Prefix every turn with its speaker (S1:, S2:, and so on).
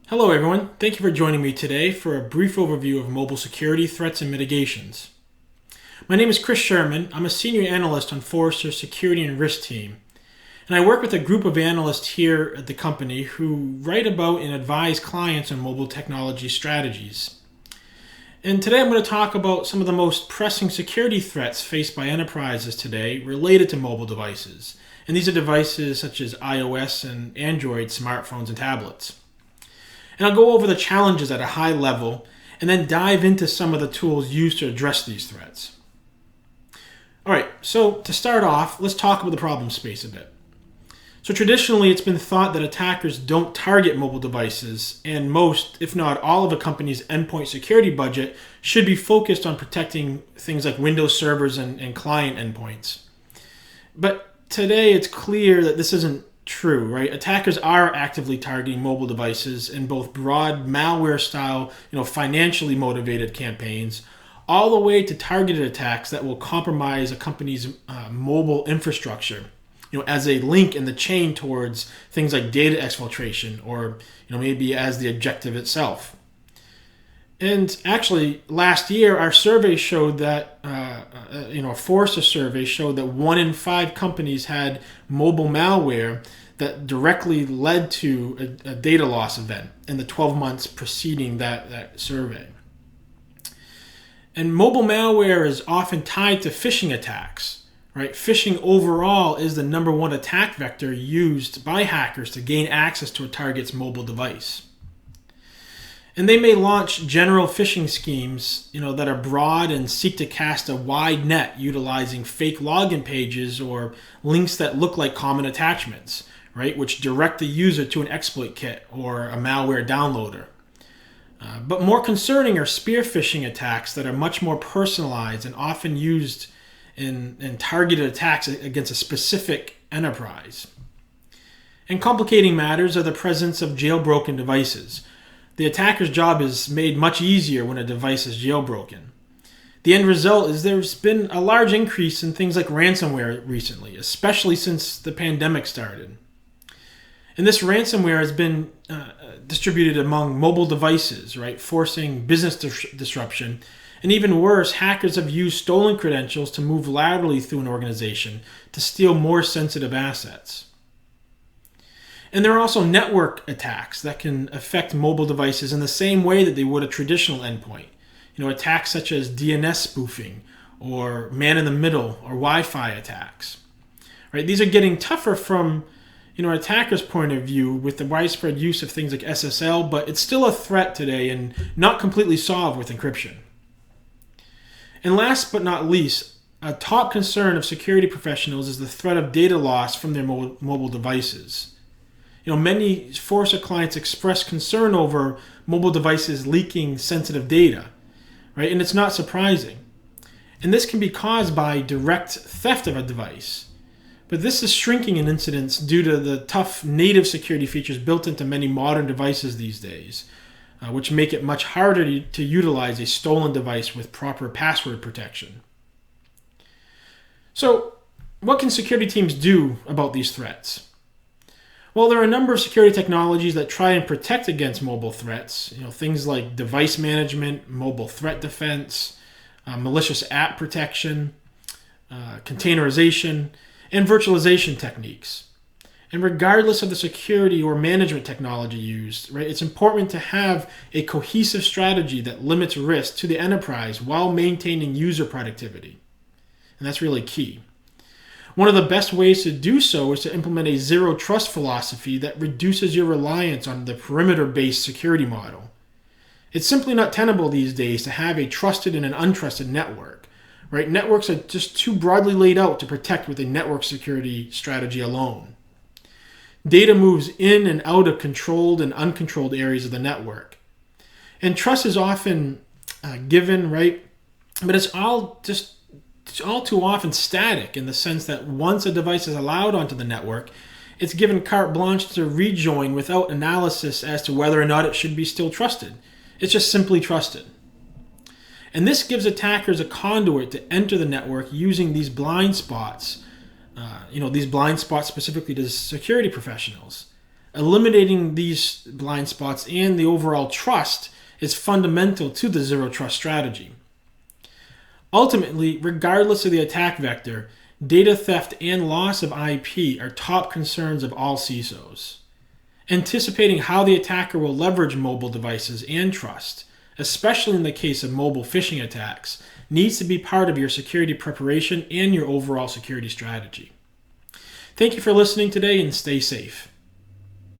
S1: Hello everyone, thank you for joining me today for a brief overview of mobile security threats and mitigations. My name is Chris Sherman. I'm a senior analyst on Forrester's security and risk team. And I work with a group of analysts here at the company who write about and advise clients on mobile technology strategies. And today I'm going to talk about some of the most pressing security threats faced by enterprises today related to mobile devices. And these are devices such as iOS and Android smartphones and tablets. And I'll go over the challenges at a high level and then dive into some of the tools used to address these threats. All right, so to start off, let's talk about the problem space a bit. So traditionally, it's been thought that attackers don't target mobile devices, and most, if not all, of a company's endpoint security budget should be focused on protecting things like Windows servers and client endpoints. But today, it's clear that this isn't true, right? Attackers are actively targeting mobile devices in both broad malware-style, financially motivated campaigns, all the way to targeted attacks that will compromise a company's mobile infrastructure, as a link in the chain towards things like data exfiltration, or maybe as the objective itself. And actually, last year, our survey showed that, a Forrester survey showed that 1 in 5 companies had mobile malware that directly led to a data loss event in the 12 months preceding that survey. And mobile malware is often tied to phishing attacks, right? Phishing overall is the number one attack vector used by hackers to gain access to a target's mobile device. And they may launch general phishing schemes, that are broad and seek to cast a wide net utilizing fake login pages or links that look like common attachments, right, which direct the user to an exploit kit or a malware downloader. But more concerning are spear phishing attacks that are much more personalized and often used in targeted attacks against a specific enterprise. And complicating matters are the presence of jailbroken devices. The attacker's job is made much easier when a device is jailbroken. The end result is there's been a large increase in things like ransomware recently, especially since the pandemic started. And this ransomware has been distributed among mobile devices, right, forcing business disruption. And even worse, hackers have used stolen credentials to move laterally through an organization to steal more sensitive assets. And there are also network attacks that can affect mobile devices in the same way that they would a traditional endpoint. Attacks such as DNS spoofing or man-in-the-middle or Wi-Fi attacks. Right? These are getting tougher from an attacker's point of view with the widespread use of things like SSL, but it's still a threat today and not completely solved with encryption. And last but not least, a top concern of security professionals is the threat of data loss from their mobile devices. Many Forrester clients express concern over mobile devices leaking sensitive data, right? And it's not surprising. And this can be caused by direct theft of a device. But this is shrinking in incidents due to the tough native security features built into many modern devices these days, which make it much harder to utilize a stolen device with proper password protection. So, what can security teams do about these threats? Well, there are a number of security technologies that try and protect against mobile threats. Things like device management, mobile threat defense, malicious app protection, containerization, and virtualization techniques. And regardless of the security or management technology used, right, it's important to have a cohesive strategy that limits risk to the enterprise while maintaining user productivity. And that's really key. One of the best ways to do so is to implement a zero trust philosophy that reduces your reliance on the perimeter-based security model. It's simply not tenable these days to have a trusted and an untrusted network. Right? Networks are just too broadly laid out to protect with a network security strategy alone. Data moves in and out of controlled and uncontrolled areas of the network. And trust is often given, right? But it's all too often static in the sense that once a device is allowed onto the network, it's given carte blanche to rejoin without analysis as to whether or not it should be still trusted. It's just simply trusted. And this gives attackers a conduit to enter the network using these blind spots, these blind spots specifically to security professionals. Eliminating these blind spots and the overall trust is fundamental to the zero trust strategy. Ultimately, regardless of the attack vector, data theft and loss of IP are top concerns of all CISOs. Anticipating how the attacker will leverage mobile devices and trust, especially in the case of mobile phishing attacks, needs to be part of your security preparation and your overall security strategy. Thank you for listening today, and stay safe.